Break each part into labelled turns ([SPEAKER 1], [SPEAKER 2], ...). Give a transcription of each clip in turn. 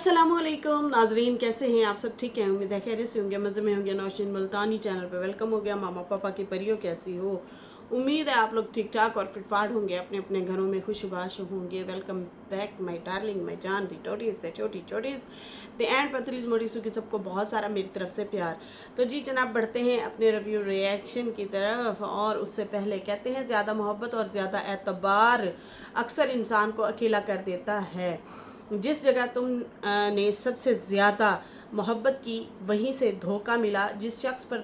[SPEAKER 1] अस्सलामुअलैकुम नाजरीन, कैसे हैं आप सब? ठीक है, उम्मीद है खैरियत से होंगे, मज़े में होंगे। नौशीन मुल्तानी चैनल पे वेलकम हो गया। मामा पापा की परियों, कैसी हो? उम्मीद है आप लोग ठीक ठाक और फिटफाट होंगे, अपने अपने घरों में खुशबाश होंगे। Welcome back my darling, my जान, दी टोटीज, द छोटी छोटीज, द एंड पतलीज मोटीसू की सबको बहुत सारा मेरी तरफ से प्यार। तो जी जनाब, बढ़ते हैं अपने रिव्यू रिएक्शन की तरफ। और उससे पहले कहते हैं, ज़्यादा मोहब्बत और ज़्यादा एतबार अक्सर इंसान को अकेला कर देता है। जिस जगह तुम ने सबसे ज़्यादा मोहब्बत की, वहीं से धोखा मिला। जिस शख्स पर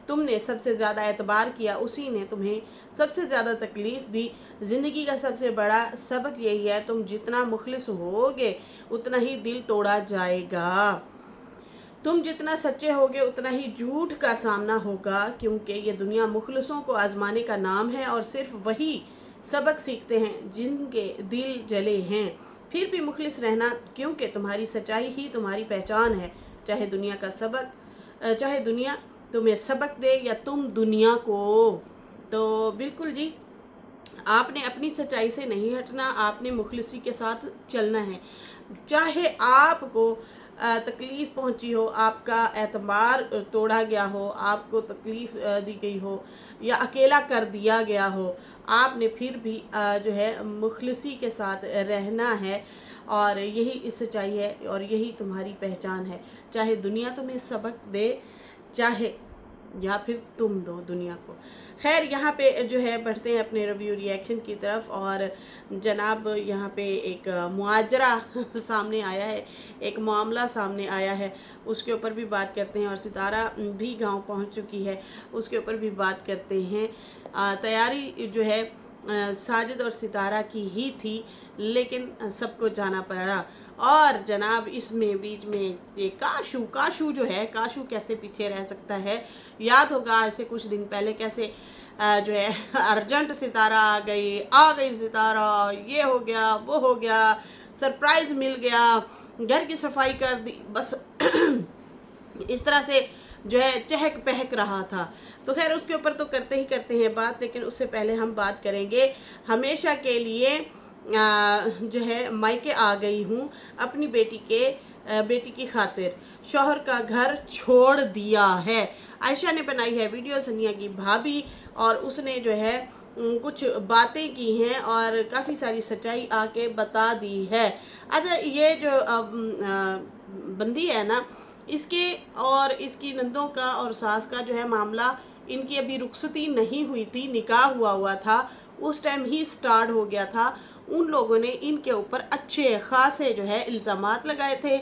[SPEAKER 1] तुमने सबसे ज़्यादा एतबार किया, उसी ने तुम्हें सबसे ज़्यादा तकलीफ़ दी। ज़िंदगी का सबसे बड़ा सबक यही है, तुम जितना मुखलिस होगे उतना ही दिल तोड़ा जाएगा। तुम जितना सच्चे होगे उतना ही झूठ का सामना होगा, क्योंकि ये दुनिया मुखलिसों को आजमाने का नाम है और सिर्फ वही सबक सीखते हैं जिनके दिल जले हैं। फिर भी मुखलिस रहना, क्योंकि तुम्हारी सच्चाई ही तुम्हारी पहचान है। चाहे दुनिया तुम्हें सबक दे या तुम दुनिया को। तो बिल्कुल जी, आपने अपनी सच्चाई से नहीं हटना, आपने मुखलिसी के साथ चलना है। चाहे आपको तकलीफ़ पहुंची हो, आपका एतबार तोड़ा गया हो, आपको तकलीफ़ दी गई हो या अकेला कर दिया गया हो, आपने फिर भी जो है मुखलिसी के साथ रहना है। और यही सच्चाई है और यही तुम्हारी पहचान है। चाहे दुनिया तुम्हें सबक दे, चाहे या फिर तुम दो दुनिया को। खैर, यहाँ पे जो है बढ़ते हैं अपने रिव्यू रिएक्शन की तरफ। और जनाब, यहाँ पे एक मुआजरा सामने आया है, एक मामला सामने आया है, उसके ऊपर भी बात करते हैं। और सितारा भी गांव पहुंच चुकी है, उसके ऊपर भी बात करते हैं। तैयारी जो है साजिद और सितारा की ही थी, लेकिन सबको जाना पड़ा। और जनाब, इसमें बीच में ये काशू जो है, काशू कैसे पीछे रह सकता है? याद होगा ऐसे कुछ दिन पहले कैसे जो है अर्जेंट सितारा आ गई सितारा, ये हो गया वो हो गया, सरप्राइज मिल गया, घर की सफाई कर दी, बस इस तरह से जो है चहक पहक रहा था। तो खैर, उसके ऊपर तो करते हैं बात, लेकिन उससे पहले हम बात करेंगे हमेशा के लिए जो है मायके आ गई हूँ अपनी बेटी की खातिर, शौहर का घर छोड़ दिया है। आयशा ने बनाई है वीडियो, सनिया की भाभी, और उसने जो है कुछ बातें की हैं और काफ़ी सारी सच्चाई आके बता दी है। अच्छा, ये जो बंदी है ना, इसके और इसकी नंदों का और सास का जो है मामला, इनकी अभी रुखसती नहीं हुई थी, निकाह हुआ था, उस टाइम ही स्टार्ट हो गया था। उन लोगों ने इनके ऊपर अच्छे खासे जो है इल्ज़ामात लगाए थे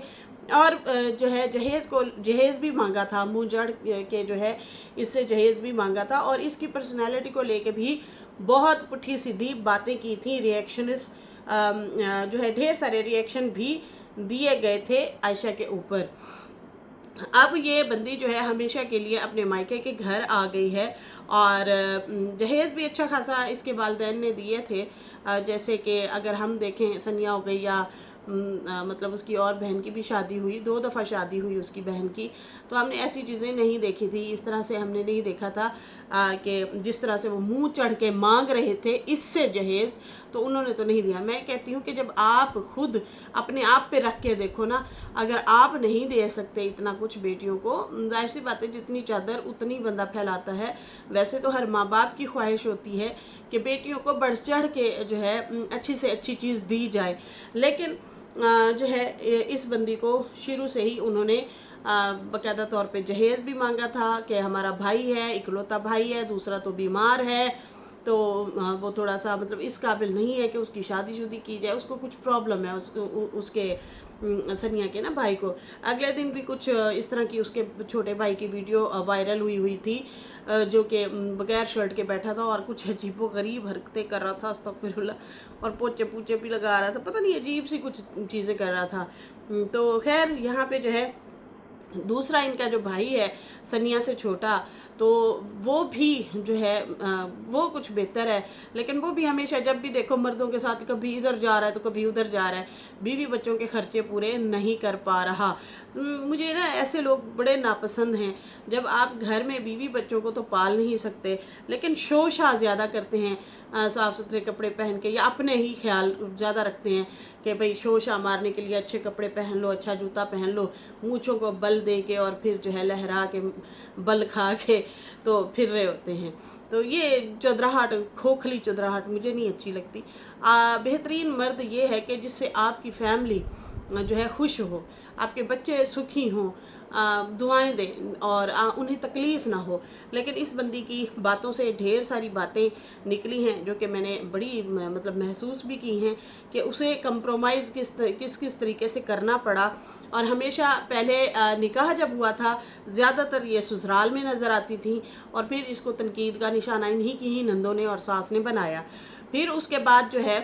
[SPEAKER 1] और जो है जहेज़ भी मांगा था, मुँह जड़ के जो है इससे जहेज़ भी मांगा था। और इसकी पर्सनैलिटी को लेके भी बहुत पुठी सीधी बातें की थी। जो है ढेर सारे रिएक्शन भी दिए गए थे आयशा के ऊपर। अब ये बंदी जो है हमेशा के लिए अपने मायके के घर आ गई है और जहेज़ भी अच्छा खासा इसके वालिदैन ने दिए थे। जैसे कि अगर हम देखें, सनिया हो गई या मतलब उसकी और बहन की भी शादी हुई, 2 दफ़ा शादी हुई उसकी बहन की, तो हमने ऐसी चीज़ें नहीं देखी थी। इस तरह से हमने नहीं देखा था कि जिस तरह से वो मुंह चढ़ के मांग रहे थे इससे जहेज़, तो उन्होंने तो नहीं दिया। मैं कहती हूँ कि जब आप खुद अपने आप पे रख के देखो ना, अगर आप नहीं दे सकते इतना कुछ बेटियों को, जाहिर सी बात है जितनी चादर उतनी बंदा फैलाता है। वैसे तो हर माँ बाप की ख्वाहिश होती है कि बेटियों को बढ़ चढ़ के जो है अच्छी से अच्छी चीज़ दी जाए, लेकिन जो है इस बंदी को शुरू से ही उन्होंने बाकायदा तौर पे जहेज़ भी मांगा था कि हमारा भाई है, इकलौता भाई है, दूसरा तो बीमार है, तो वो थोड़ा सा मतलब इस काबिल नहीं है कि उसकी शादी की जाए, उसको कुछ प्रॉब्लम है उसके सनिया के ना भाई को। अगले दिन भी कुछ इस तरह की उसके छोटे भाई की वीडियो वायरल हुई थी, जो कि बगैर शर्ट के बैठा था और कुछ अजीबो गरीब हरकतें कर रहा था, अस्तगफिरुल्लाह, और पोचे पूचे भी लगा रहा था, पता नहीं अजीब सी कुछ चीज़ें कर रहा था। तो खैर, यहाँ पे जो है दूसरा इनका जो भाई है सनिया से छोटा, तो वो भी जो है वो कुछ बेहतर है, लेकिन वो भी हमेशा जब भी देखो मर्दों के साथ कभी इधर जा रहा है तो कभी उधर जा रहा है, बीवी बच्चों के खर्चे पूरे नहीं कर पा रहा। मुझे ना ऐसे लोग बड़े नापसंद हैं, जब आप घर में बीवी बच्चों को तो पाल नहीं सकते लेकिन शो शाह ज़्यादा करते हैं। साफ़ सुथरे कपड़े पहन के, या अपने ही ख्याल ज़्यादा रखते हैं कि भाई शोशा मारने के लिए अच्छे कपड़े पहन लो, अच्छा जूता पहन लो, मूँछों को बल दे के और फिर जो है लहरा के बल खा के तो फिर रहे होते हैं। तो ये चुदराहट, खोखली चुदराहट मुझे नहीं अच्छी लगती। बेहतरीन मर्द ये है कि जिससे आपकी फैमिली जो है खुश हो, आपके बच्चे सुखी हों, दुआएं दें और उन्हें तकलीफ़ ना हो। लेकिन इस बंदी की बातों से ढेर सारी बातें निकली हैं जो कि मैंने बड़ी मतलब महसूस भी की हैं कि उसे कंप्रोमाइज़ किस किस तरीके से करना पड़ा। और हमेशा पहले निकाह जब हुआ था ज़्यादातर ये ससुराल में नज़र आती थी, और फिर इसको तनकीद का निशाना इन्हीं की ही नंदों ने और सास ने बनाया। फिर उसके बाद जो है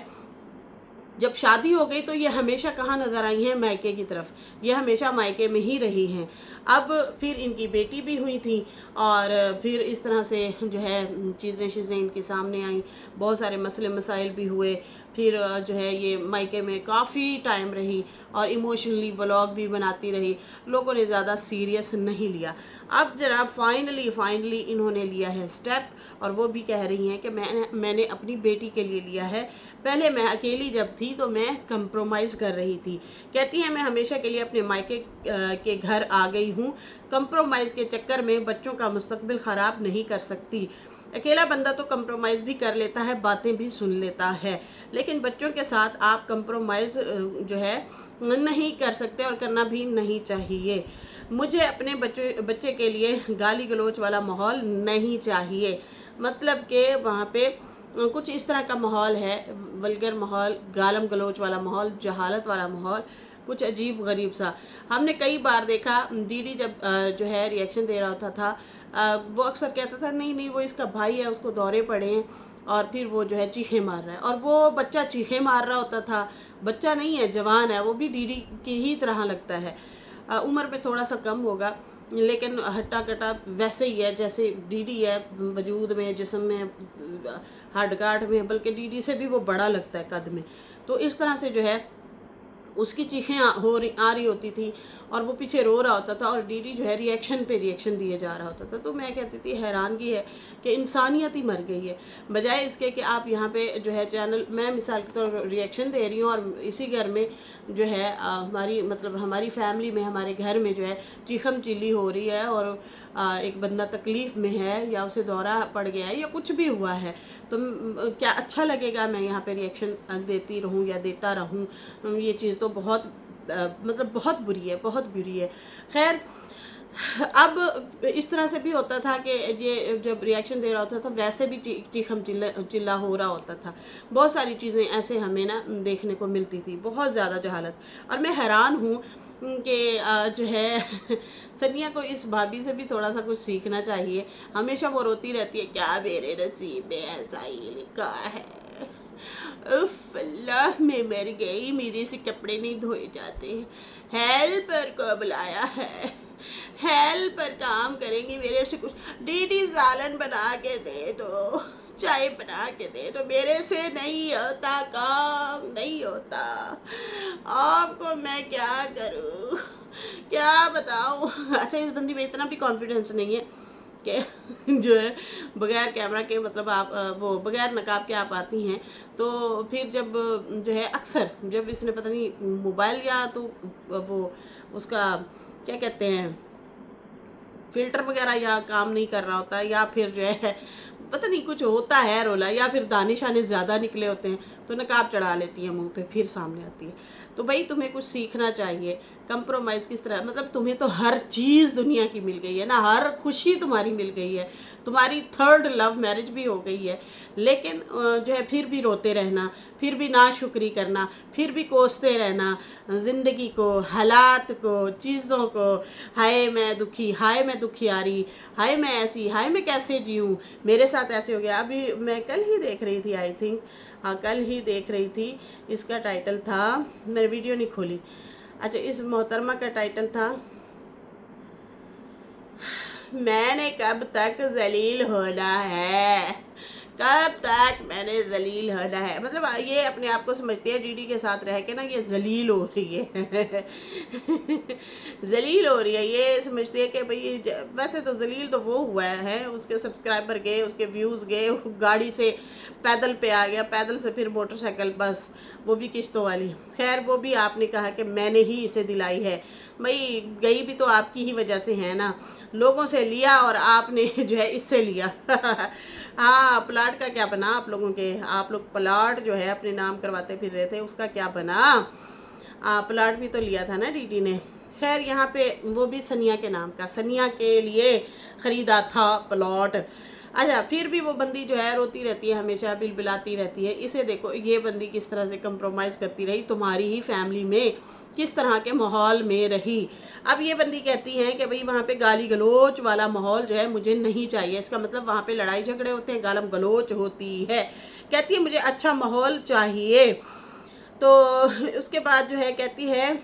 [SPEAKER 1] जब शादी हो गई तो ये हमेशा कहाँ नज़र आई हैं, मायके की तरफ। ये हमेशा मायके में ही रही हैं। अब फिर इनकी बेटी भी हुई थी और फिर इस तरह से जो है चीज़ें इनके सामने आई, बहुत सारे मसले मसाइल भी हुए। फिर जो है ये मायके में काफ़ी टाइम रही और इमोशनली व्लॉग भी बनाती रही, लोगों ने ज़्यादा सीरियस नहीं लिया। अब जनाब फाइनली इन्होंने लिया है स्टेप, और वो भी कह रही हैं कि मैंने अपनी बेटी के लिए लिया है। पहले मैं अकेली जब थी तो मैं कंप्रोमाइज़ कर रही थी। कहती हैं मैं हमेशा के लिए अपने मायके के घर आ गई हूँ, कंप्रोमाइज़ के चक्कर में बच्चों का मुस्तकबिल ख़राब नहीं कर सकती। अकेला बंदा तो कंप्रोमाइज़ भी कर लेता है, बातें भी सुन लेता है, लेकिन बच्चों के साथ आप कंप्रोमाइज़ जो है नहीं कर सकते और करना भी नहीं चाहिए। मुझे अपने बच्चे के लिए गाली गलौच वाला माहौल नहीं चाहिए। मतलब कि वहाँ पे कुछ इस तरह का माहौल है, वल्गर माहौल, गालम गलोच वाला माहौल, जहालत वाला माहौल, कुछ अजीब गरीब सा। हमने कई बार देखा दीदी जब जो है रिएक्शन दे रहा होता था, वो अक्सर कहता था नहीं वो इसका भाई है, उसको दौरे पड़े हैं, और फिर वो जो है चीखे मार रहा है, और वो बच्चा चीखे मार रहा होता था। बच्चा नहीं है, जवान है, वो भी दीदी की ही तरह लगता है। उम्र में थोड़ा सा कम होगा, लेकिन हट्टा कट्टा वैसे ही है जैसे डीडी है, वजूद में, जिस्म में, हड्ड गांठ में, बल्कि डीडी से भी वो बड़ा लगता है कद में। तो इस तरह से जो है उसकी चीखें आ रही होती थी और वो पीछे रो रहा होता था, और डीडी जो है रिएक्शन पे रिएक्शन दिए जा रहा होता था। तो मैं कहती थी हैरानगी है कि इंसानियत ही मर गई है, बजाय इसके कि आप यहाँ पे जो है चैनल, मैं मिसाल के तौर पर रिएक्शन दे रही हूँ और इसी घर में जो है हमारी फैमिली में, हमारे घर में जो है चीखम चिल्ली हो रही है, और एक बंदा तकलीफ़ में है या उसे दौरा पड़ गया है या कुछ भी हुआ है, तो क्या अच्छा लगेगा मैं यहाँ पे रिएक्शन देती रहूँ या देता रहूँ? ये चीज़ तो बहुत बहुत बुरी है, बहुत बुरी है। खैर, अब इस तरह से भी होता था कि ये जब रिएक्शन दे रहा होता था वैसे भी चीखम चिल्ला हो रहा होता था। बहुत सारी चीज़ें ऐसे हमें ना देखने को मिलती थी, बहुत ज़्यादा जहालत। और मैं हैरान हूँ कि जो है सनिया को इस भाभी से भी थोड़ा सा कुछ सीखना चाहिए। हमेशा वो रोती रहती है, क्या मेरे नसीब में ऐसा ही लिखा है, उफ अल्लाह मैं मर गई, मेरे से कपड़े नहीं धोए जाते, हेल्पर को बुलाया है, हेल्पर काम करेंगी मेरे से, कुछ दीदी सालन बना के दे दो, चाय बना के दे दो, मेरे से नहीं होता, काम नहीं होता, आपको मैं क्या करूं, क्या बताऊं। अच्छा, इस बंदी में इतना भी कॉन्फिडेंस नहीं है कि जो है बगैर कैमरा के, मतलब आप वो बगैर नकाब के आप आती हैं। तो फिर जब जो है अक्सर जब इसने पता नहीं मोबाइल या तो वो उसका क्या कहते हैं फ़िल्टर वगैरह या काम नहीं कर रहा होता, या फिर जो है पता नहीं कुछ होता है रोला, या फिर दानिश आने ज़्यादा निकले होते हैं तो नकाब चढ़ा लेती है मुंह पे, फिर सामने आती है। तो भाई तुम्हें कुछ सीखना चाहिए, कंप्रोमाइज़ किस तरह, मतलब तुम्हें तो हर चीज़ दुनिया की मिल गई है ना, हर खुशी तुम्हारी मिल गई है, तुम्हारी थर्ड लव मैरिज भी हो गई है, लेकिन जो है फिर भी रोते रहना, फिर भी नाशुक्री करना, फिर भी कोसते रहना ज़िंदगी को, हालात को, चीज़ों को। हाय मैं दुखी, हाय मैं दुखियारी, हाय मैं ऐसी, हाय मैं कैसे जीऊँ, मेरे साथ ऐसे हो गया। अभी मैं कल ही देख रही थी, आई थिंक हाँ कल ही देख रही थी, इसका टाइटल था, मैंने वीडियो नहीं खोली, अच्छा इस मोहतरमा का टाइटल था, मैंने कब तक जलील होना है, कब तक मैंने जलील होना है। मतलब ये अपने आप को समझती है डीडी के साथ रह के ना ये जलील हो रही है जलील हो रही है, ये समझती है कि भाई वैसे तो जलील तो वो हुआ है, उसके सब्सक्राइबर गए, उसके व्यूज़ गए, गाड़ी से पैदल पे आ गया, पैदल से फिर मोटरसाइकिल, बस वो भी किश्तों वाली। खैर वो भी आपने कहा कि मैंने ही इसे दिलाई है। भाई गई भी तो आपकी ही वजह से है ना, लोगों से लिया और आपने जो है इससे लिया हाँ, प्लाट का क्या बना आप लोगों के? आप लोग प्लाट जो है अपने नाम करवाते फिर रहे थे, उसका क्या बना? प्लाट भी तो लिया था ना डीडी ने। खैर यहाँ पे वो भी सनिया के नाम का, सनिया के लिए ख़रीदा था प्लॉट। अच्छा, फिर भी वो बंदी जो है रोती रहती है, हमेशा बिलबिलाती रहती है। इसे देखो, ये बंदी किस तरह से कंप्रोमाइज़ करती रही, तुम्हारी ही फैमिली में किस तरह के माहौल में रही। अब ये बंदी कहती है कि भाई वहाँ पे गाली गलोच वाला माहौल जो है मुझे नहीं चाहिए। इसका मतलब वहाँ पे लड़ाई झगड़े होते हैं, गालम गलोच होती है। कहती है मुझे अच्छा माहौल चाहिए। तो उसके बाद जो है कहती है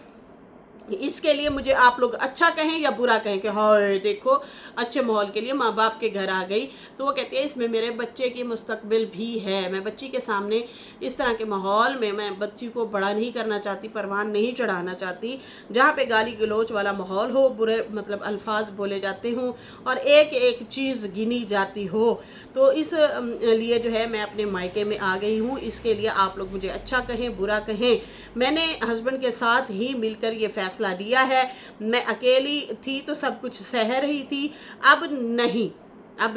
[SPEAKER 1] इसके लिए मुझे आप लोग अच्छा कहें या बुरा कहें कि हाय देखो अच्छे माहौल के लिए माँ बाप के घर आ गई। तो वो कहती है इसमें मेरे बच्चे की मुस्तकबिल भी है, मैं बच्ची के सामने इस तरह के माहौल में मैं बच्ची को बड़ा नहीं करना चाहती, परवान नहीं चढ़ाना चाहती, जहाँ पे गाली गलोच वाला माहौल हो, बुरे मतलब अल्फाज बोले जाते हों और एक एक चीज़ गिनी जाती हो। तो इस लिए जो है मैं अपने मायके में आ गई हूँ। इसके लिए आप लोग मुझे अच्छा कहें बुरा कहें, मैंने हस्बैंड के साथ ही मिलकर ये फैसला लिया है। मैं अकेली थी तो सब कुछ सह रही थी, अब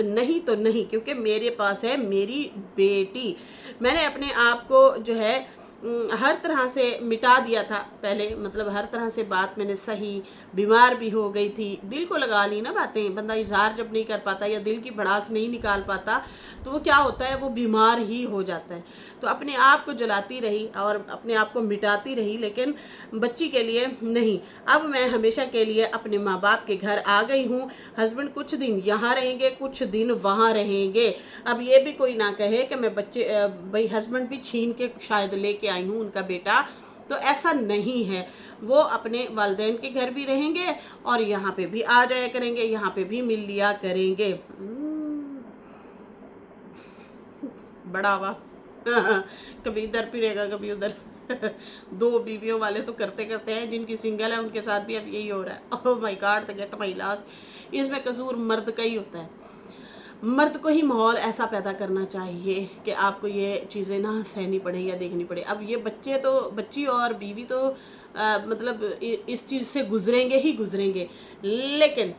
[SPEAKER 1] नहीं तो नहीं, क्योंकि मेरे पास है मेरी बेटी। मैंने अपने आप को जो है हर तरह से मिटा दिया था पहले, मतलब हर तरह से बात मैंने सही, बीमार भी हो गई थी, दिल को लगा ली ना बातें। बंदा इजहार जब नहीं कर पाता या दिल की भड़ास नहीं निकाल पाता तो वो क्या होता है, वो बीमार ही हो जाता है। तो अपने आप को जलाती रही और अपने आप को मिटाती रही, लेकिन बच्ची के लिए नहीं। अब मैं हमेशा के लिए अपने माँ बाप के घर आ गई हूँ। हस्बैंड कुछ दिन यहाँ रहेंगे, कुछ दिन वहाँ रहेंगे। अब ये भी कोई ना कहे कि मैं बच्चे भाई हस्बैंड भी छीन के शायद लेके आई हूँ उनका बेटा, तो ऐसा नहीं है। वो अपने वालिदैन के घर भी रहेंगे और यहाँ पे भी आ जाया करेंगे, यहाँ पे भी मिल लिया करेंगे। बड़ा वाह कभी इधर फिरेगा कभी उधर दो बीवियों वाले तो करते करते हैं, जिनकी सिंगल है उनके साथ भी अब यही हो रहा है। ओह माय गॉड, तो गेट माय लास्ट। इसमें कसूर मर्द का ही होता है। मर्द को ही माहौल ऐसा पैदा करना चाहिए कि आपको ये चीज़ें ना सहनी पड़े या देखनी पड़े। अब ये बच्चे तो, बच्ची और बीवी तो मतलब इस चीज़ से गुजरेंगे ही गुजरेंगे, लेकिन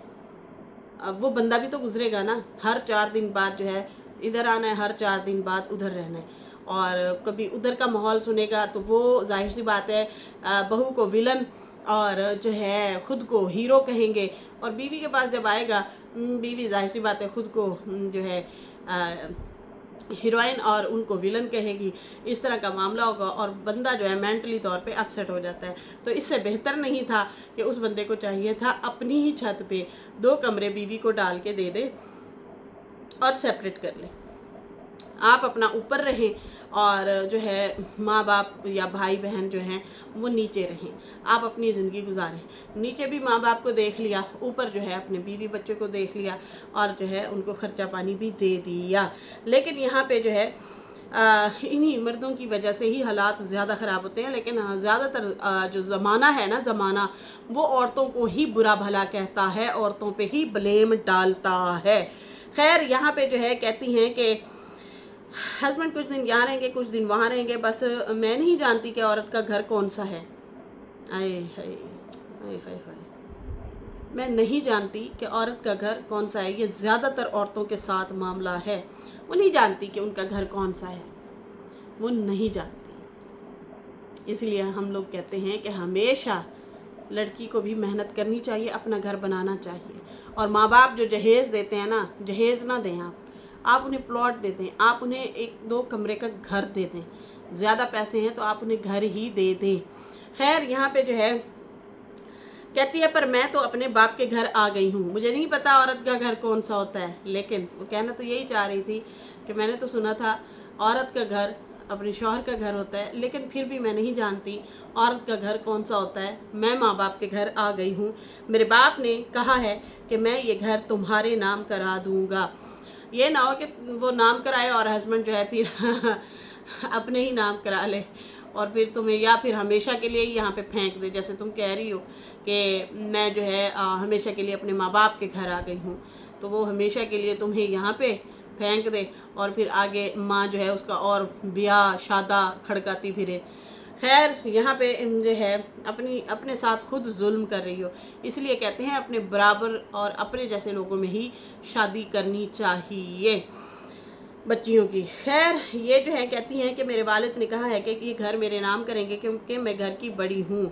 [SPEAKER 1] अब वो बंदा भी तो गुजरेगा ना। हर 4 दिन बाद जो है इधर आना है, हर 4 दिन बाद उधर रहना है, और कभी उधर का माहौल सुनेगा तो वो जाहिर सी बात है बहू को विलन और जो है ख़ुद को हीरो कहेंगे, और बीवी के पास जब आएगा बीवी जाहिर सी बात है ख़ुद को जो है हीरोइन और उनको विलन कहेगी। इस तरह का मामला होगा और बंदा जो है मेंटली तौर पे अपसेट हो जाता है। तो इससे बेहतर नहीं था कि उस बंदे को चाहिए था अपनी ही छत पे 2 कमरे बीवी को डाल के दे दे और सेपरेट कर ले। आप अपना ऊपर रहें और जो है माँ बाप या भाई बहन जो हैं वो नीचे रहें, आप अपनी ज़िंदगी गुजारें। नीचे भी माँ बाप को देख लिया, ऊपर जो है अपने बीवी बच्चों को देख लिया और जो है उनको खर्चा पानी भी दे दिया। लेकिन यहाँ पे जो है इन्हीं मर्दों की वजह से ही हालात ज़्यादा ख़राब होते हैं। लेकिन ज़्यादातर जो ज़माना है ना, ज़माना वो औरतों को ही बुरा भला कहता है, औरतों पे ही ब्लेम डालता है। खैर यहाँ पे जो है कहती हैं कि हस्बैंड कुछ दिन यहाँ रहेंगे, कुछ दिन वहाँ रहेंगे, बस मैं नहीं जानती कि औरत का घर कौन सा है। आए हाय हाय हाय हाय, मैं नहीं जानती कि औरत का घर कौन सा है। ये ज़्यादातर औरतों के साथ मामला है, वो नहीं जानती कि उनका घर कौन सा है, वो नहीं जानती। इसलिए हम लोग कहते हैं कि हमेशा लड़की को भी मेहनत करनी चाहिए, अपना घर बनाना चाहिए। और माँ बाप जो जहेज़ देते हैं ना, जहेज़ ना दें आप उन्हें प्लॉट दे दें, आप उन्हें 1-2 कमरे का घर दे दें। ज़्यादा पैसे हैं तो आप उन्हें घर ही दे दें। खैर यहाँ पे जो है कहती है पर मैं तो अपने बाप के घर आ गई हूँ, मुझे नहीं पता औरत का घर कौन सा होता है। लेकिन वो कहना तो यही चाह रही थी कि मैंने तो सुना था औरत का घर अपने शौहर का घर होता है, लेकिन फिर भी मैं नहीं जानती औरत का घर कौन सा होता है। मैं माँ बाप के घर आ गई हूँ, मेरे बाप ने कहा है कि मैं ये घर तुम्हारे नाम करा दूँगा। ये ना हो कि वो नाम कराए और हस्बैंड जो है फिर अपने ही नाम करा ले और फिर तुम्हें या फिर हमेशा के लिए ही यहाँ पे फेंक दे। जैसे तुम कह रही हो कि मैं जो है हमेशा के लिए अपने माँ बाप के घर आ गई हूँ, तो वो हमेशा के लिए तुम्हें यहाँ पे फेंक दे और फिर आगे माँ जो है उसका और ब्याह शादा खड़काती फिरे। खैर यहाँ पे जो है अपने साथ खुद जुल्म कर रही हो। इसलिए कहते हैं अपने बराबर और अपने जैसे लोगों में ही शादी करनी चाहिए बच्चियों की। खैर ये जो है कहती हैं कि मेरे वालिद ने कहा है कि ये घर मेरे नाम करेंगे क्योंकि मैं घर की बड़ी हूँ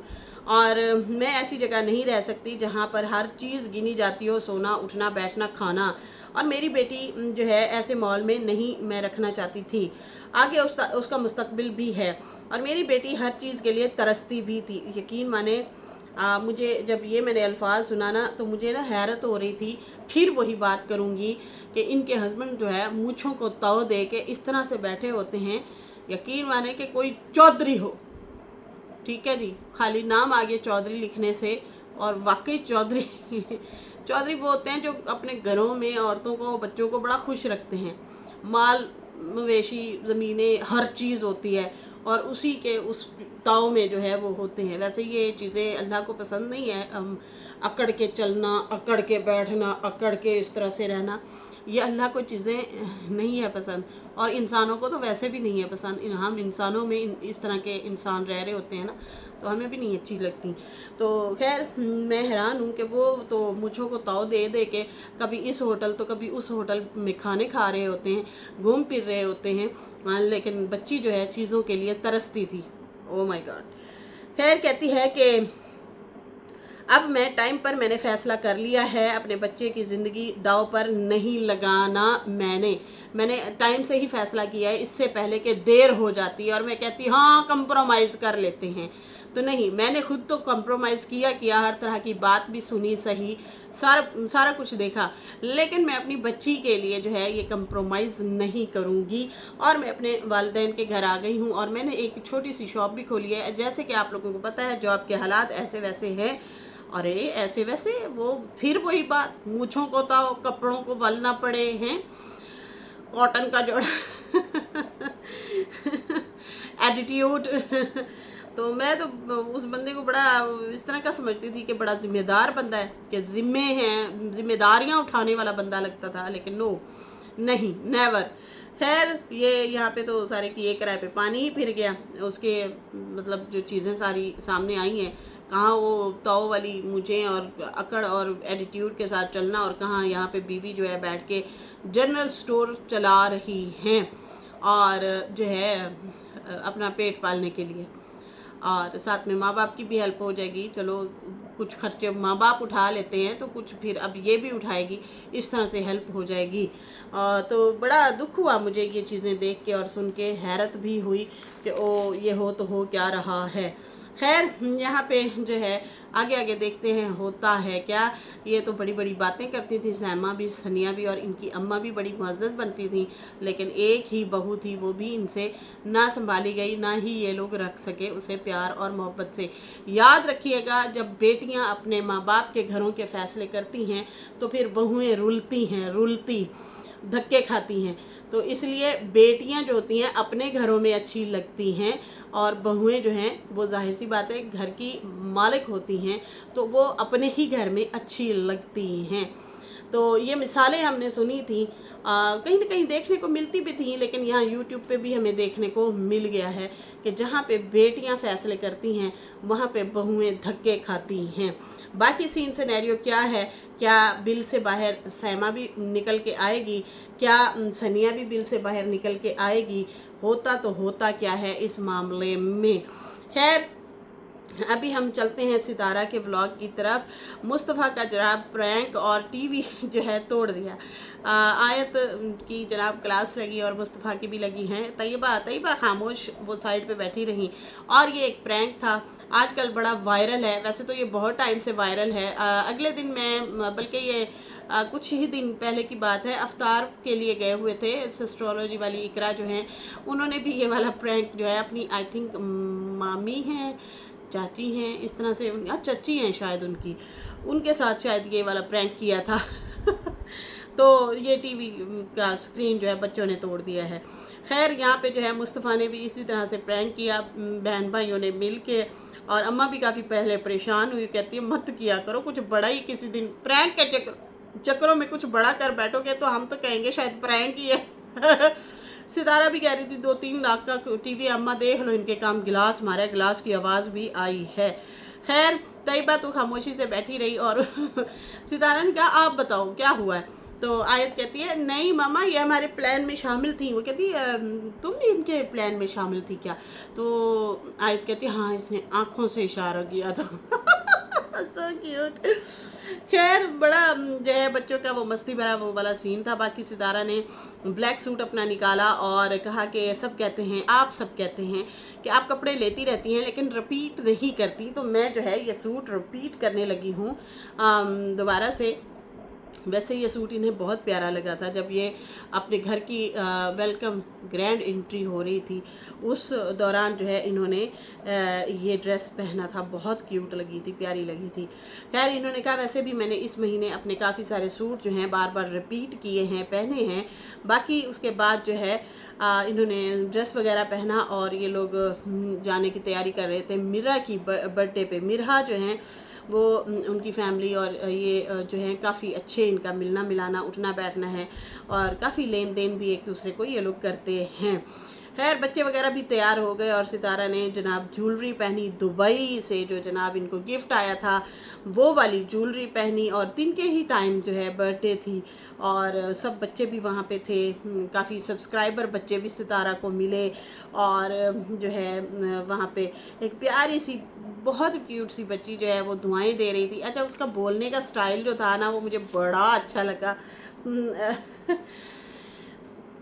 [SPEAKER 1] और मैं ऐसी जगह नहीं रह सकती जहाँ पर हर चीज़ गिनी जाती हो, सोना उठना बैठना खाना। और मेरी बेटी जो है ऐसे मॉल में नहीं मैं रखना चाहती थी, आगे उसका मुस्तकबिल भी है और मेरी बेटी हर चीज़ के लिए तरसती भी थी। यकीन माने मुझे जब ये मैंने अल्फाज सुना ना तो मुझे ना हैरत हो रही थी। फिर वही बात करूँगी कि इनके हस्बैंड जो है मूँछों को तव दे के इस तरह से बैठे होते हैं, यकीन माने कि कोई चौधरी हो, ठीक है जी, खाली नाम आगे चौधरी लिखने से। और वाकई चौधरी चौधरी वो होते हैं जो अपने घरों में औरतों को बच्चों को बड़ा खुश रखते हैं। माल मवेशी ज़मीनें हर चीज़ होती है और उसी के उस ताव में जो है वो होते हैं। वैसे ये चीज़ें अल्लाह को पसंद नहीं है, अकड़ के चलना, अकड़ के बैठना, अकड़ के इस तरह से रहना, ये अल्लाह को चीज़ें नहीं है पसंद और इंसानों को तो वैसे भी नहीं है पसंद। हम इंसानों में इस तरह के इंसान रह रहे होते हैं ना, तो हमें भी नहीं अच्छी लगती। तो खैर मैं हैरान हूँ कि वो तो मुझों को ताव दे दे के कभी इस होटल तो कभी उस होटल में खाने खा रहे होते हैं, घूम फिर रहे होते हैं, लेकिन बच्ची जो है चीज़ों के लिए तरसती थी। Oh my God. खैर कहती है कि अब मैं टाइम पर मैंने फ़ैसला कर लिया है, अपने बच्चे की ज़िंदगी दाव पर नहीं लगाना। मैंने टाइम से ही फ़ैसला किया है, इससे पहले कि देर हो जाती है और मैं कहती हाँ कंप्रोमाइज़ कर लेते हैं, तो नहीं, मैंने खुद तो कंप्रोमाइज़ किया, हर तरह की बात भी सुनी, सही सारा कुछ देखा, लेकिन मैं अपनी बच्ची के लिए जो है ये कंप्रोमाइज़ नहीं करूँगी। और मैं अपने वालिदैन के घर आ गई हूँ और मैंने एक छोटी सी शॉप भी खोली है। जैसे कि आप लोगों को पता है जॉब के हालात ऐसे वैसे हैं। अरे ऐसे वैसे वो फिर वही बात, मूँछों को तो कपड़ों को वलना पड़े हैं, कॉटन का जोड़ा एटीट्यूड तो मैं तो उस बंदे को बड़ा इस तरह का समझती थी कि बड़ा ज़िम्मेदार बंदा है, कि ज़िम्मे हैं, जिम्मेदारियां उठाने वाला बंदा लगता था, लेकिन नो, नहीं, नेवर। खैर ये यहाँ पे तो सारे किए किराए पे पानी ही फिर गया। उसके मतलब जो चीज़ें सारी सामने आई हैं, कहाँ वो ताव वाली मुझे और अकड़ और एटीट्यूड के साथ चलना और कहाँ यहाँ पे बीवी जो है बैठ के जनरल स्टोर चला रही हैं और जो है अपना पेट पालने के लिए, और साथ में माँ बाप की भी हेल्प हो जाएगी। चलो कुछ खर्चे माँ बाप उठा लेते हैं तो कुछ फिर अब ये भी उठाएगी, इस तरह से हेल्प हो जाएगी। तो बड़ा दुख हुआ मुझे ये चीज़ें देख के और सुन के, हैरत भी हुई कि ओ ये हो तो हो क्या रहा है। खैर यहाँ पे जो है आगे आगे देखते हैं होता है क्या। ये तो बड़ी बड़ी बातें करती थी, सैमा भी, सनिया भी, और इनकी अम्मा भी बड़ी मुअज़्ज़ज़ बनती थी, लेकिन एक ही बहू थी, वो भी इनसे ना संभाली गई, ना ही ये लोग रख सके उसे प्यार और मोहब्बत से। याद रखिएगा, जब बेटियां अपने माँ बाप के घरों के फ़ैसले करती हैं तो फिर बहुएं रुलती धक्के खाती हैं। तो इसलिए बेटियां जो होती हैं अपने घरों में अच्छी लगती हैं और बहुएं जो हैं वो जाहिर सी बात है घर की मालिक होती हैं, तो वो अपने ही घर में अच्छी लगती हैं। तो ये मिसालें हमने सुनी थी, कहीं ना कहीं देखने को मिलती भी थी, लेकिन यहाँ यूट्यूब पे भी हमें देखने को मिल गया है कि जहाँ पे बेटियाँ फैसले करती हैं वहाँ पे बहुएं धक्के खाती हैं। बाकी सीन सिनेरियो क्या है, क्या बिल से बाहर सैमा भी निकल के आएगी, क्या सनिया भी बिल से बाहर निकल के आएगी, होता तो होता क्या है इस मामले में। खैर अभी हम चलते हैं सितारा के व्लॉग की तरफ। मुस्तफ़ा का जनाब प्रैंक और टीवी जो है तोड़ दिया। आयत की जनाब क्लास लगी और मुस्तफ़ा की भी लगी हैं। तैयबा खामोश वो साइड पे बैठी रहीं और ये एक प्रैंक था, आजकल बड़ा वायरल है। वैसे तो ये बहुत टाइम से वायरल है। अगले दिन मैं बल्कि ये कुछ ही दिन पहले की बात है, अफ्तार के लिए गए हुए थे एस्ट्रोलॉजी वाली इकरा जो हैं, उन्होंने भी ये वाला प्रैंक जो है अपनी आई थिंक मामी हैं, चाची हैं, इस तरह से चची हैं शायद उनके साथ शायद ये वाला प्रैंक किया था। तो ये टीवी का स्क्रीन जो है बच्चों ने तोड़ दिया है। खैर यहाँ पे जो है मुस्तफ़ा ने भी इसी तरह से प्रैंक किया बहन भाइयों ने मिल के, और अम्मा भी काफ़ी पहले परेशान हुई, कहती है मत किया करो कुछ बड़ा ही, किसी दिन प्रैंक के चक्करों में कुछ बड़ा कर बैठोगे तो हम तो कहेंगे शायद प्रैंक ही है। सितारा भी कह रही थी 2-3 लाख का टीवी, अम्मा देख लो इनके काम, गिलास मारा, गिलास की आवाज़ भी आई है। खैर तैयबा तो खामोशी से बैठी रही और सितारा ने कहा आप बताओ क्या हुआ है। तो आयत कहती है नहीं मामा ये हमारे प्लान में शामिल थी। वो कहती तुम भी इनके प्लान में शामिल थी क्या? तो आयत कहती है हाँ इसने आंखों से इशारा किया था। So cute. खैर बड़ा जो है बच्चों का वो मस्ती भरा वो वाला सीन था। बाकी सितारा ने ब्लैक सूट अपना निकाला और कहा कि सब कहते हैं, आप सब कहते हैं कि आप कपड़े लेती रहती हैं लेकिन रिपीट नहीं करती, तो मैं जो है ये सूट रिपीट करने लगी हूँ दोबारा से। वैसे ये सूट इन्हें बहुत प्यारा लगा था जब ये अपने घर की वेलकम ग्रैंड एंट्री हो रही थी, उस दौरान जो है इन्होंने ये ड्रेस पहना था, बहुत क्यूट लगी थी, प्यारी लगी थी। खैर इन्होंने कहा वैसे भी मैंने इस महीने अपने काफ़ी सारे सूट जो हैं बार बार रिपीट किए हैं, पहने हैं। बाकी उसके बाद जो है इन्होंने ड्रेस वगैरह पहना और ये लोग जाने की तैयारी कर रहे थे मिरा की बर्थडे पे। मिरा जो हैं वो उनकी फैमिली और ये जो है काफ़ी अच्छे, इनका मिलना मिलाना उठना बैठना है और काफ़ी लेन देन भी एक दूसरे को ये लोग करते हैं। खैर बच्चे वगैरह भी तैयार हो गए और सितारा ने जनाब ज्वेलरी पहनी, दुबई से जो जनाब इनको गिफ्ट आया था वो वाली ज्वेलरी पहनी, और दिन के ही टाइम जो है बर्थडे थी और सब बच्चे भी वहाँ पे थे, काफ़ी सब्सक्राइबर बच्चे भी सितारा को मिले और जो है वहाँ पे एक प्यारी सी बहुत क्यूट सी बच्ची जो है वो दुआएं दे रही थी। अच्छा उसका बोलने का स्टाइल जो था ना वो मुझे बड़ा अच्छा लगा।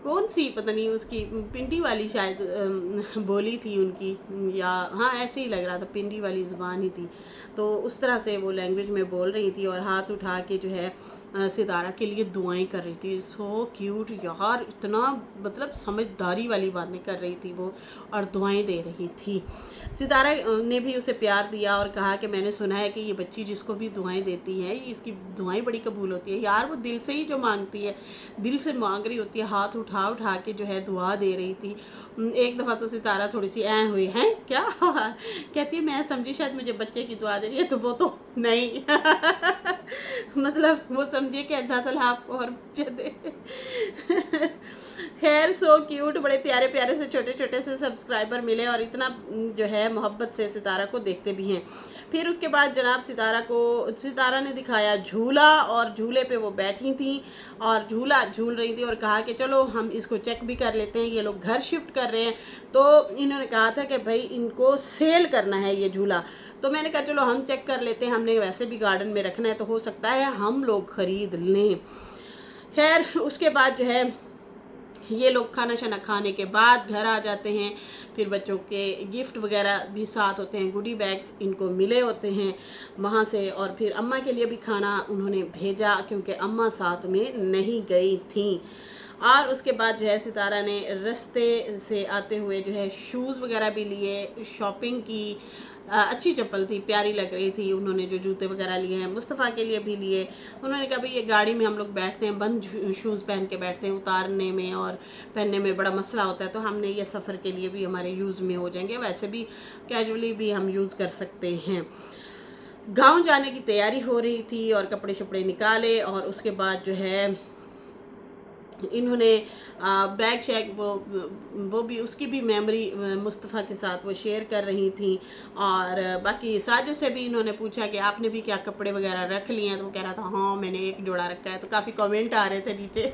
[SPEAKER 1] कौन सी पता नहीं उसकी पिंडी वाली शायद बोली थी उनकी, या हाँ ऐसे ही लग रहा था, पिंडी वाली ज़ुबान ही थी। तो उस तरह से वो लैंग्वेज में बोल रही थी और हाथ उठा के जो है सितारा के लिए दुआएं कर रही थी। सो क्यूट यार, इतना मतलब समझदारी वाली बातें कर रही थी वो और दुआएं दे रही थी। सितारा ने भी उसे प्यार दिया और कहा कि मैंने सुना है कि ये बच्ची जिसको भी दुआएं देती है इसकी दुआएं बड़ी कबूल होती है। यार वो दिल से ही जो मांगती है, दिल से मांग रही होती है, हाथ उठा उठा के जो है दुआ दे रही थी। एक दफ़ा तो सितारा थोड़ी सी ऐ हुई है क्या कहती है मैं समझी शायद मुझे बच्चे की दुआ दे रही है, तो वो तो नहीं। मतलब वो समझिए कि अल्लाह ताला आपको और बच्चे दे। खैर सो क्यूट, बड़े प्यारे प्यारे से छोटे छोटे से सब्सक्राइबर मिले और इतना जो है मोहब्बत से सितारा को देखते भी हैं। फिर उसके बाद जनाब सितारा ने दिखाया झूला और झूले पे वो बैठी थी और झूला झूल रही थी और कहा कि चलो हम इसको चेक भी कर लेते हैं, ये लोग घर शिफ्ट कर रहे हैं। तो इन्होंने कहा था कि भाई इनको सेल करना है ये झूला, तो मैंने कहा चलो हम चेक कर लेते हैं, हमने वैसे भी गार्डन में रखना है तो हो सकता है हम लोग ख़रीद लें। खैर उसके बाद जो है ये लोग खाना शाना खाने के बाद घर आ जाते हैं। फिर बच्चों के गिफ्ट वगैरह भी साथ होते हैं, गुडी बैग्स इनको मिले होते हैं वहाँ से, और फिर अम्मा के लिए भी खाना उन्होंने भेजा क्योंकि अम्मा साथ में नहीं गई थी। और उसके बाद जो है सितारा ने रास्ते से आते हुए जो है शूज़ वगैरह भी लिए, शॉपिंग की। अच्छी चप्पल थी, प्यारी लग रही थी। उन्होंने जो जूते वगैरह लिए हैं मुस्तफ़ा के लिए भी लिए। उन्होंने कहा भाई ये गाड़ी में हम लोग बैठते हैं, बंद शूज़ पहन के बैठते हैं, उतारने में और पहनने में बड़ा मसला होता है, तो हमने ये सफ़र के लिए भी हमारे यूज़ में हो जाएंगे, वैसे भी कैजुअली भी हम यूज़ कर सकते हैं। गाँव जाने की तैयारी हो रही थी और कपड़े शपड़े निकाले और उसके बाद जो है इन्होंने बैग शैग वो भी उसकी भी मेमोरी मुस्तफ़ा के साथ वो शेयर कर रही थी। और बाकी साजिद से भी इन्होंने पूछा कि आपने भी क्या कपड़े वगैरह रख लिए हैं, तो वो कह रहा था हाँ मैंने एक जोड़ा रखा है। तो काफ़ी कमेंट आ रहे थे नीचे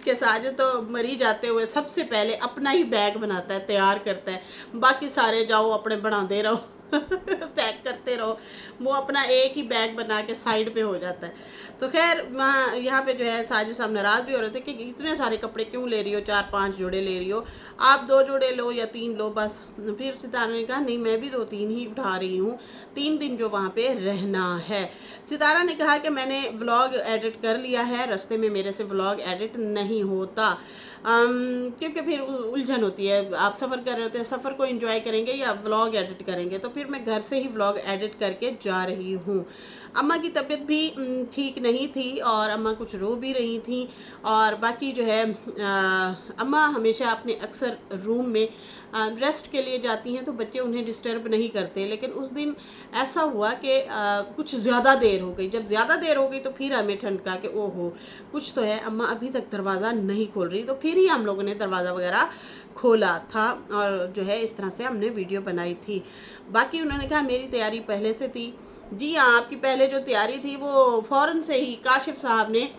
[SPEAKER 1] कि साजिद तो मरी जाते हुए सबसे पहले अपना ही बैग बनाता है, तैयार करता है, बाकी सारे जाओ अपने बनाते रहो पैक करते रहो, वो अपना एक ही बैग बना के साइड पे हो जाता है। तो खैर वहाँ यहाँ पे जो है साजिद साहब नाराज़ भी हो रहे थे कि इतने सारे कपड़े क्यों ले रही हो, 4-5 जोड़े ले रही हो, आप 2 जोड़े लो या 3 लो बस। फिर सितारा ने कहा नहीं मैं भी 2-3 ही उठा रही हूँ, 3 दिन जो वहाँ पे रहना है। सितारा ने कहा कि मैंने व्लॉग एडिट कर लिया है, रास्ते में मेरे से व्लॉग एडिट नहीं होता। क्योंकि फिर उलझन होती है, आप सफ़र कर रहे होते हैं, सफ़र को एंजॉय करेंगे या व्लॉग एडिट करेंगे, तो फिर मैं घर से ही व्लॉग एडिट करके जा रही हूँ। अम्मा की तबीयत भी ठीक नहीं थी और अम्मा कुछ रो भी रही थी। और बाकी जो है अम्मा हमेशा अपने अक्सर रूम में रेस्ट के लिए जाती हैं, तो बच्चे उन्हें डिस्टर्ब नहीं करते। लेकिन उस दिन ऐसा हुआ कि कुछ ज़्यादा देर हो गई। जब ज़्यादा देर हो गई तो फिर हमें ठनका कि ओहो कुछ तो है, अम्मा अभी तक दरवाज़ा नहीं खोल रही। तो फिर ही हम लोगों ने दरवाज़ा वगैरह खोला था और जो है इस तरह से हमने वीडियो बनाई थी। बाकी उन्होंने कहा मेरी तैयारी पहले से थी। जी हाँ, आपकी पहले जो तैयारी थी वो फ़ौरन से ही काशिफ साहब ने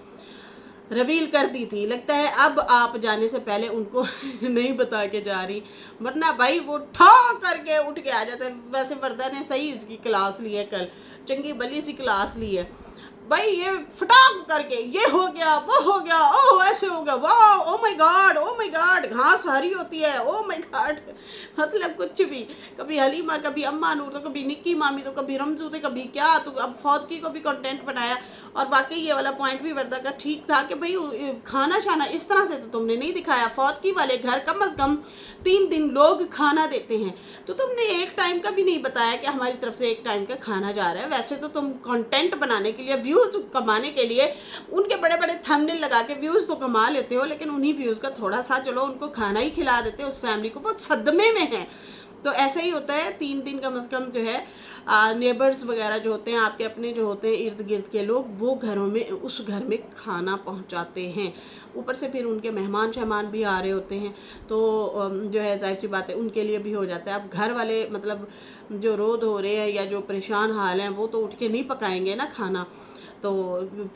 [SPEAKER 1] रिवील कर दी थी। लगता है अब आप जाने से पहले उनको नहीं बता के जा रही, वरना भाई वो ठा करके उठ के आ जाता है। वैसे वर्दा ने सही इसकी क्लास ली है, कल चंगी बली सी क्लास ली है भाई। ये फटाक करके ये हो गया, वो हो गया, ओह ऐसे हो गया, वाह, ओ माय गॉड, घास हरी होती है, ओ माय गॉड। मतलब कुछ भी, कभी हलीमा, कभी अम्मा नूर, तो कभी निक्की मामी, तो कभी रमजू, तो कभी क्या, तो अब फौदकी को भी कंटेंट बनाया। और वाकई ये वाला पॉइंट भी वर्दा का ठीक था कि भाई खाना शाना इस तरह से तो तुमने नहीं दिखाया। फौदकी वाले घर कम अज़ कम 3 दिन लोग खाना देते हैं, तो तुमने एक टाइम का भी नहीं बताया कि हमारी तरफ से एक टाइम का खाना जा रहा है। वैसे तो तुम कंटेंट बनाने के लिए, व्यूज़ कमाने के लिए उनके बड़े बड़े थंबनेल लगा के व्यूज़ तो कमा लेते हो, लेकिन उन्हीं व्यूज़ का थोड़ा सा चलो उनको खाना ही खिला देते हो। उस फैमिली को बहुत सदमे में है। तो ऐसा ही होता है, 3 दिन कम से कम जो है नेबर्स वगैरह जो होते हैं, आपके अपने जो होते हैं इर्द गिर्द के लोग, वो घरों में, उस घर में खाना पहुंचाते हैं। ऊपर से फिर उनके मेहमान शहमान भी आ रहे होते हैं, तो जो है जाहिर सी बात है उनके लिए भी हो जाता है। अब घर वाले मतलब जो रोद हो रहे हैं या जो परेशान हाल हैं, वो तो उठ के नहीं पकाएंगे ना खाना। तो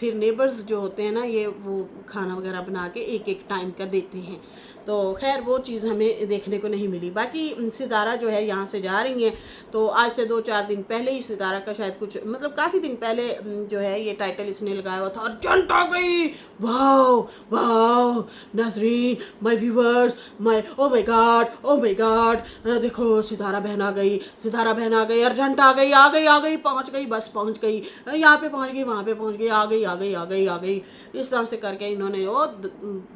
[SPEAKER 1] फिर नेबर्स जो होते हैं ना, ये वो खाना वगैरह बना के एक एक टाइम का देते हैं। तो खैर वो चीज़ हमें देखने को नहीं मिली। बाकी सितारा जो है यहाँ से जा रही हैं, तो आज से 2-4 दिन पहले ही सितारा का शायद कुछ मतलब काफ़ी दिन पहले जो है ये टाइटल इसने लगाया हुआ था और जंट आ गई। वाओ वाओ नाजरीन, my viewers, my oh my God, देखो सितारा बहन आ गई, सितारा बहन आ गई, अर्जेंट आ गई, पहुँच गई, बस पहुँच गई, यहाँ पे पहुँच गई, वहाँ पे पहुँच गई, आ गई। इस तरह से करके इन्होंने वो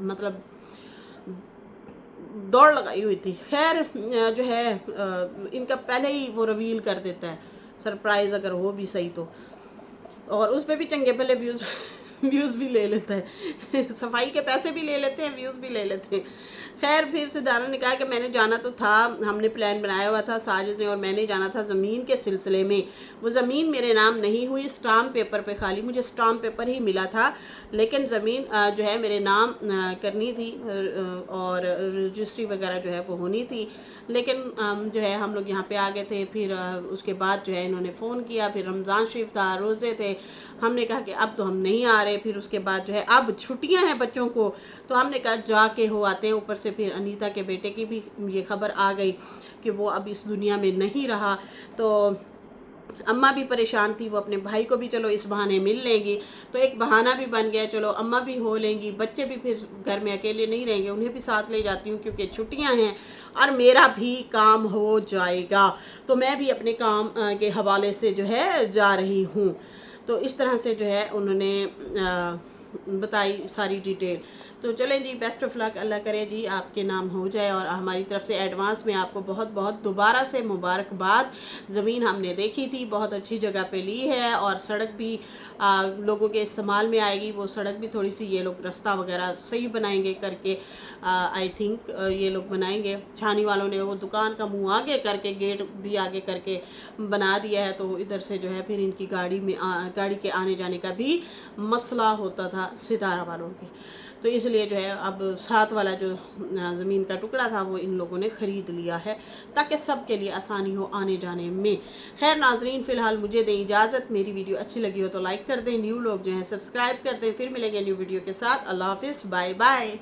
[SPEAKER 1] मतलब दौड़ लगाई हुई थी। खैर जो है इनका पहले ही वो रिवील कर देता है, सरप्राइज़ अगर हो भी सही तो, और उस पर भी चंगे भले व्यूज़ भी ले लेता है। सफाई के पैसे भी ले लेते हैं, व्यूज़ भी ले लेते हैं। खैर फिर सितारा ने कहा कि मैंने जाना तो था, हमने प्लान बनाया हुआ था साजिद ने और मैंने जाना था ज़मीन के सिलसिले में। वो ज़मीन मेरे नाम नहीं हुई, स्टाम्प पेपर पे खाली मुझे स्टाम्प पेपर ही मिला था, लेकिन ज़मीन जो है मेरे नाम करनी थी और रजिस्ट्री वगैरह जो है वो होनी थी। लेकिन जो है हम लोग यहाँ पे आ गए थे। फिर उसके बाद जो है इन्होंने फ़ोन किया, फिर रमज़ान शरीफ था, रोज़े थे। हमने कहा कि अब तो हम नहीं आ रहे। फिर उसके बाद जो है अब छुट्टियां हैं बच्चों को, तो हमने कहा जाके हो आते हैं। ऊपर से फिर अनीता के बेटे की भी ये खबर आ गई कि वो अब इस दुनिया में नहीं रहा। तो अम्मा भी परेशान थी, वो अपने भाई को भी चलो इस बहाने मिल लेंगी, तो एक बहाना भी बन गया, चलो अम्मा भी हो लेंगी, बच्चे भी फिर घर में अकेले नहीं रहेंगे, उन्हें भी साथ ले जाती हूँ क्योंकि छुट्टियां हैं और मेरा भी काम हो जाएगा। तो मैं भी अपने काम के हवाले से जो है जा रही हूँ। तो इस तरह से जो है उन्होंने बताई सारी डिटेल। तो चलें जी, बेस्ट ऑफ लक, अल्लाह करे जी आपके नाम हो जाए। और हमारी तरफ से एडवांस में आपको बहुत बहुत दोबारा से मुबारकबाद। ज़मीन हमने देखी थी, बहुत अच्छी जगह पे ली है और सड़क भी लोगों के इस्तेमाल में आएगी। वो सड़क भी थोड़ी सी ये लोग रास्ता वगैरह सही बनाएंगे करके, आई थिंक ये लोग बनाएंगे। छानी वालों ने वो दुकान का मुंह आगे करके, गेट भी आगे करके बना दिया है, तो इधर से जो है फिर इनकी गाड़ी के आने जाने का भी मसला होता था सितारा वालों के। तो इसलिए जो है अब साथ वाला जो ज़मीन का टुकड़ा था वो इन लोगों ने ख़रीद लिया है ताकि सब के लिए आसानी हो आने जाने में। खैर नाजरीन, फ़िलहाल मुझे दें इजाज़त। मेरी वीडियो अच्छी लगी हो तो लाइक कर दें, न्यू लोग जो हैं सब्सक्राइब कर दें। फिर मिलेंगे न्यू वीडियो के साथ। अल्लाह हाफिज़, बाय बाय।